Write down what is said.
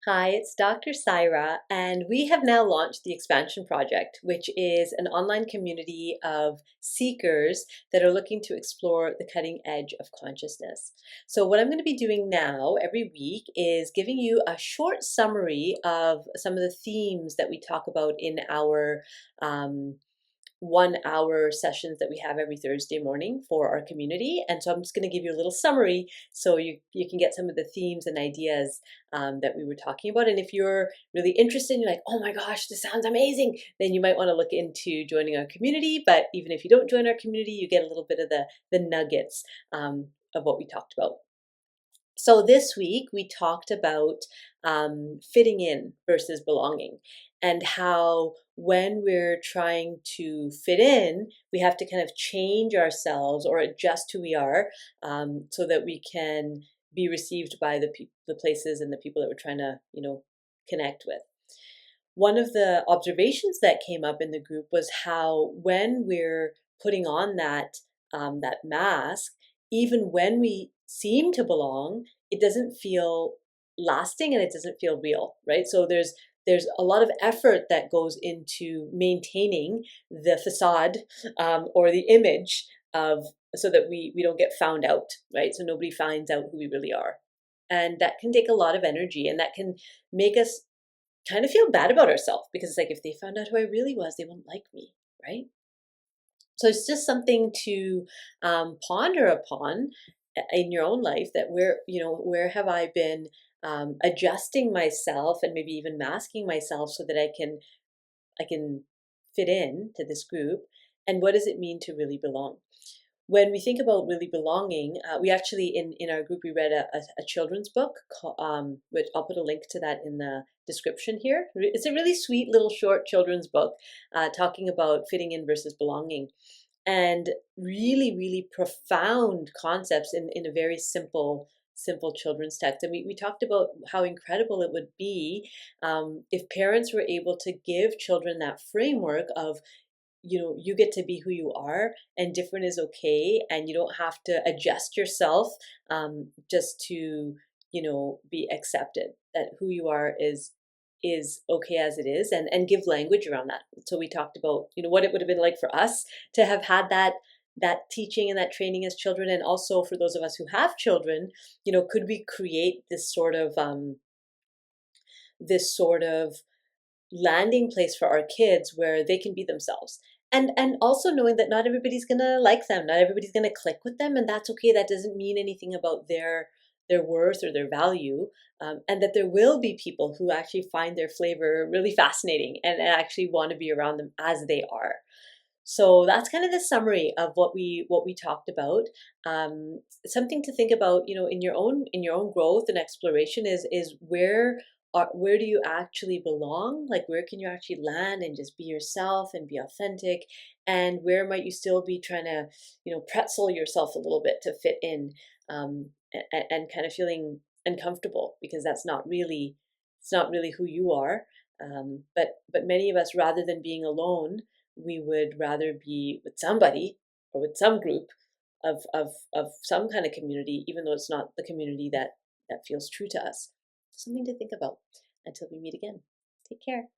Hi, it's Dr. Saira, and we have now launched the Expansion Project, which is an online community of seekers that are looking to explore the cutting edge of consciousness. So, what I'm going to be doing now every week is giving you a short summary of some of the themes that we talk about in our 1 hour sessions that we have every Thursday morning for our community. And so I'm just going to give you a little summary so you can get some of the themes and ideas that we were talking about. And if you're really interested, and you're like, oh my gosh, this sounds amazing, then you might want to look into joining our community. But even if you don't join our community, you get a little bit of the nuggets of what we talked about. So this week we talked about fitting in versus belonging, and how when we're trying to fit in, we have to kind of change ourselves or adjust who we are so that we can be received by the places and the people that we're trying to, connect with. One of the observations that came up in the group was how when we're putting on that mask, even when we seem to belong, it doesn't feel lasting and it doesn't feel real, right? So there's a lot of effort that goes into maintaining the facade or the image of so that we don't get found out, right? So nobody finds out who we really are. And that can take a lot of energy, and that can make us kind of feel bad about ourselves, because it's like, if they found out who I really was, they wouldn't like me, right? So it's just something to ponder upon in your own life, that where have I been adjusting myself and maybe even masking myself so that I can fit in to this group, and what does it mean to really belong? When we think about really belonging, we actually in our group we read a children's book, which I'll put a link to that in the description here. It's a really sweet little short children's book talking about fitting in versus belonging, and really really profound concepts in a very simple children's text. And we talked about how incredible it would be if parents were able to give children that framework of, you get to be who you are, and different is okay, and you don't have to adjust yourself just to be accepted, that who you are is okay as it is, and give language around that. So we talked about what it would have been like for us to have had that teaching and that training as children, and also for those of us who have children, could we create this sort of landing place for our kids where they can be themselves, and also knowing that not everybody's gonna like them, not everybody's gonna click with them, and that's okay. That doesn't mean anything about their worth or their value, and that there will be people who actually find their flavor really fascinating and actually want to be around them as they are. So that's kind of the summary of what we talked about. Something to think about, in your own growth and exploration is where do you actually belong? Like, where can you actually land and just be yourself and be authentic? And where might you still be trying to, pretzel yourself a little bit to fit in, and kind of feeling uncomfortable because it's not really who you are. But many of us, rather than being alone, we would rather be with somebody or with some group of some kind of community, even though it's not the community that feels true to us. Something to think about. Until we meet again, take care.